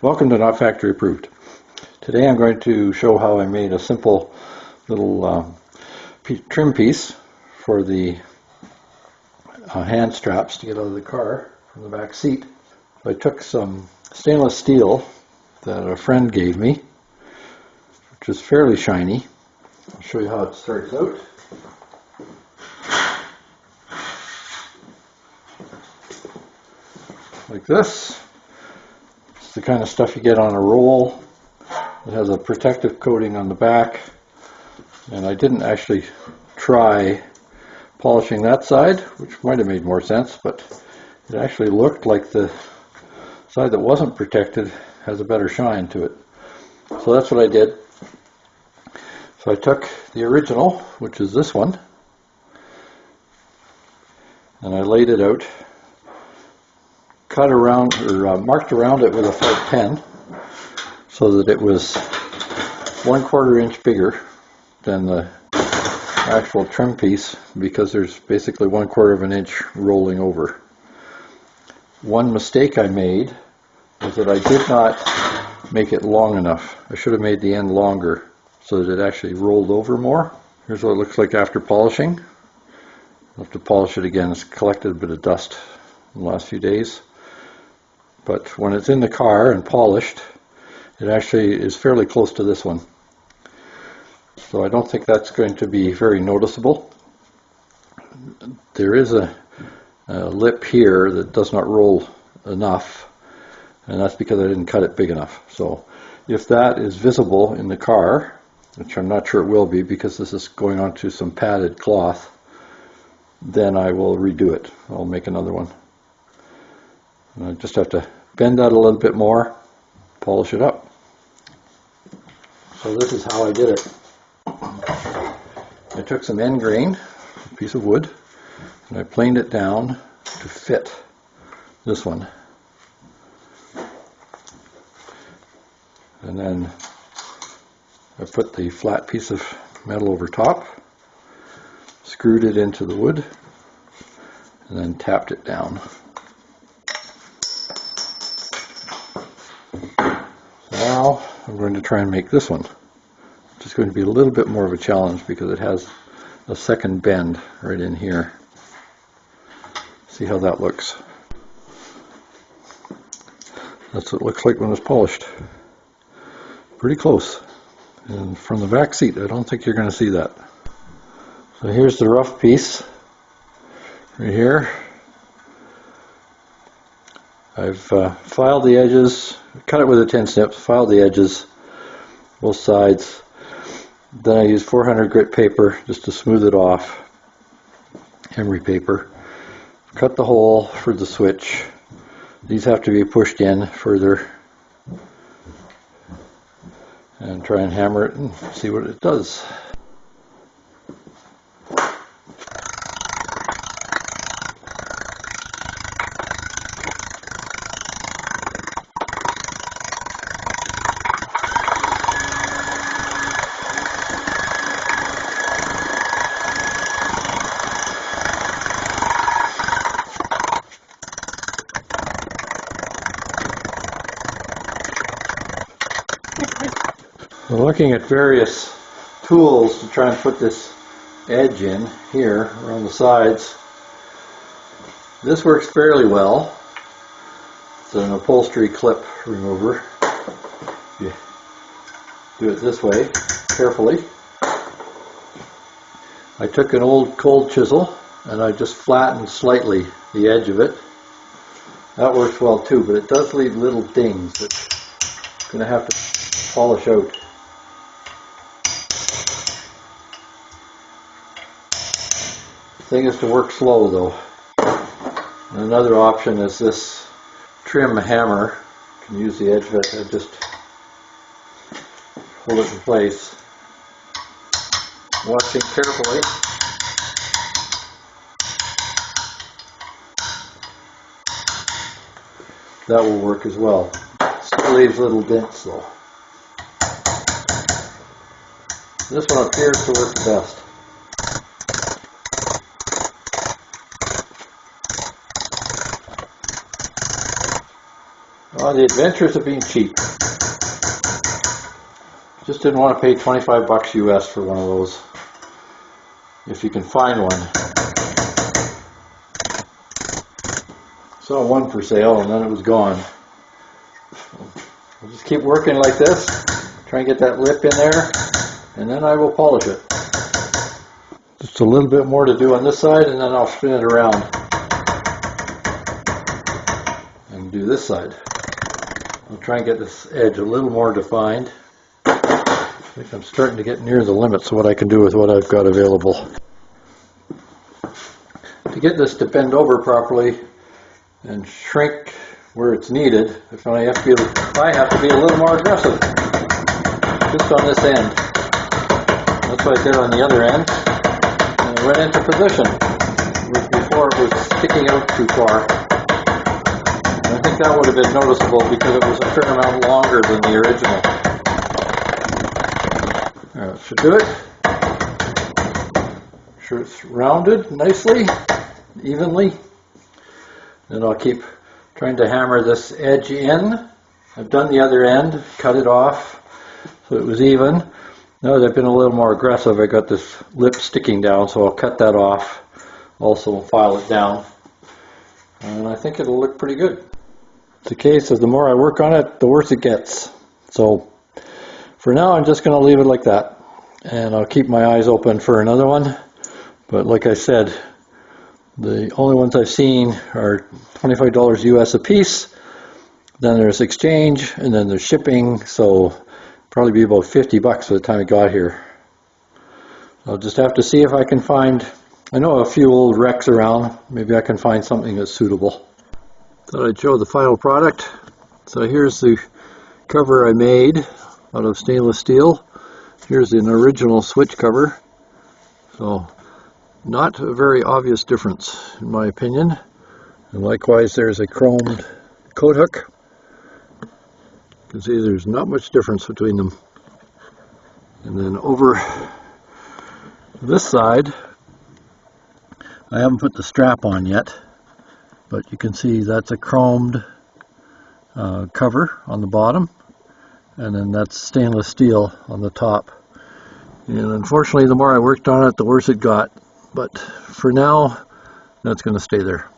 Welcome to Not Factory Approved. Today I'm going to show how I made a simple little trim piece for the hand straps to get out of the car from the back seat. I took some stainless steel that a friend gave me, which is fairly shiny. I'll show you how it starts out. Like this. It's the kind of stuff you get on a roll. It has a protective coating on the back, and I didn't actually try polishing that side, which might have made more sense, but it actually looked like the side that wasn't protected has a better shine to it. So that's what I did. So I took the original, which is this one, and I laid it out, cut around or marked around it with a felt pen so that it was 1/4 inch bigger than the actual trim piece, because there's basically 1/4 inch rolling over. One mistake I made was that I did not make it long enough. I should have made the end longer so that it actually rolled over more. Here's what it looks like after polishing. I'll have to polish it again. It's collected a bit of dust in the last few days. But when it's in the car and polished, it actually is fairly close to this one. So I don't think that's going to be very noticeable. There is a lip here that does not roll enough, and that's because I didn't cut it big enough. So if that is visible in the car, which I'm not sure it will be because this is going onto some padded cloth, then I will redo it. I'll make another one. And I just have to bend that a little bit more, polish it up. So this is how I did it. I took some end grain, a piece of wood, and I planed it down to fit this one. And then I put the flat piece of metal over top, screwed it into the wood, and then tapped it down. Now I'm going to try and make this one, which is going to be a little bit more of a challenge because it has a second bend right in here. See how that looks. That's what it looks like when it's polished. Pretty close. And from the back seat, I don't think you're going to see that. So here's the rough piece right here. I've filed the edges, cut it with a 10 snip, filed the edges, both sides. Then I used 400 grit paper just to smooth it off, emery paper. Cut the hole for the switch. These have to be pushed in further, and try and hammer it and see what it does. We're looking at various tools to try and put this edge in here around the sides. This works fairly well. It's an upholstery clip remover. You do it this way carefully. I took an old cold chisel and I just flattened slightly the edge of it. That works well too, but it does leave little dings that I'm going to have to polish out. The thing is to work slow though. And another option is this trim hammer. You can use the edge of it and just hold it in place. Watching carefully. That will work as well. Still leaves little dents though. This one appears to work the best. Well, the adventures of being cheap. Just didn't want to pay 25 bucks US for one of those. If you can find one. Saw one for sale and then it was gone. I'll just keep working like this. Try and get that lip in there. And then I will polish it. Just a little bit more to do on this side and then I'll spin it around. And do this side. I'll try and get this edge a little more defined. I think I'm starting to get near the limits of what I can do with what I've got available. To get this to bend over properly and shrink where it's needed, I have to be a little more aggressive. Just on this end. That's what I did on the other end. And it went into position. Before it was sticking out too far. And I think that would have been noticeable because it was a fair amount longer than the original. That should do it. Make sure it's rounded nicely, evenly. Then I'll keep trying to hammer this edge in. I've done the other end, cut it off so it was even. Now that I've been a little more aggressive, I got this lip sticking down, so I'll cut that off. Also file it down. And I think it'll look pretty good. It's a case of the more I work on it, the worse it gets. So for now, I'm just going to leave it like that. And I'll keep my eyes open for another one. But like I said, the only ones I've seen are $25 US a piece. Then there's exchange, and then there's shipping. So probably be about 50 bucks by the time I got here. I'll just have to see if I can find, I know a few old wrecks around. Maybe I can find something that's suitable. Thought I'd show the final product. So here's the cover I made out of stainless steel. Here's an original switch cover. So not a very obvious difference in my opinion. And likewise there's a chromed coat hook. You can see there's not much difference between them. And then over this side, I haven't put the strap on yet, but you can see that's a chromed cover on the bottom, and then that's stainless steel on the top. And unfortunately, the more I worked on it, the worse it got. But for now, that's going to stay there.